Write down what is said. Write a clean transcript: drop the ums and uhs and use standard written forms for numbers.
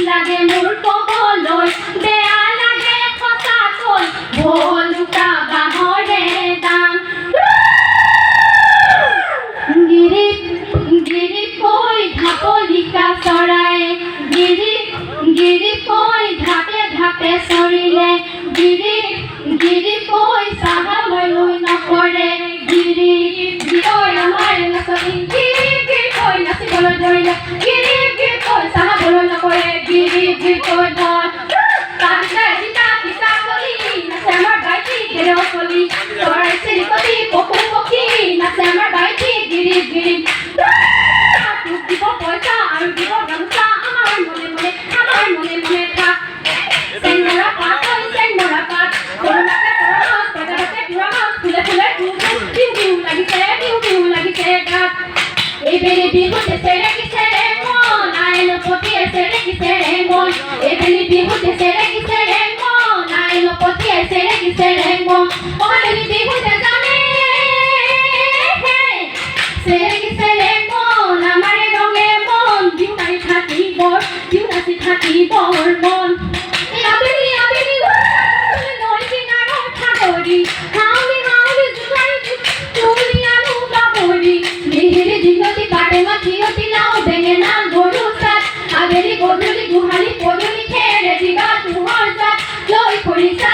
লাগে মোৰ কবলৈ বেয়া লাগে সঁচাকৈ ভলুকা বাঁহৰে দাম গিৰিকৈ ঢাপলিকা চৰাই গিৰিকৈ ঢাপে ঢাপে চৰিলে গিৰিকৈ চাহালৈ নকৰে গিৰিকৈ আমাৰ নাচনি গিৰিকৈ নাচিবলৈ ধৰিলে গিৰিকৈ চাহাবলৈ নকৰে গিৰিকৈ ধৰ তাৰপিছত টিকা টিকা চলি নাচে আমাৰ বাইটি গেৰেও চলি চৰাই চিৰিকটি পশু পক্ষী নাচে আমাৰ বাইটি গিৰি দিব পইচা আৰু দিব গামোচা আমাৰ মনে মনে থাক চেংমৰা পাত চেংমৰা পাত সৰু নাচে পুৰা মাছ ফুলে ফুলে টিউ লাগিছে গাত এইবেলি বিহুতে চেৰেকিছে ৰে মন আইন পতিয়ে চেৰেকিছে ৰে মন এইবেলি বিহুতে চেৰেকিছে ৰে মন আইন পতিয়ে চেৰেকিছে ৰে মন অহাবেলি বিহুতে জানে চেৰেকিছে ৰে মন আমাৰে ৰঙে মন বিহু নাচি থাকিবৰ মন আবেলি নৈ কিনাৰত সাগৰি হাউলি জোকাৰি তুলি আনো গাভৰি মিহিৰি দীঘতি কাটে মাখিয়তি লাও বেঙেনা গৰু চাত আবেলি গধূলি গোহালি পদূলি খেৰে দিবা তোহৰ জাত লৈ খৰিচা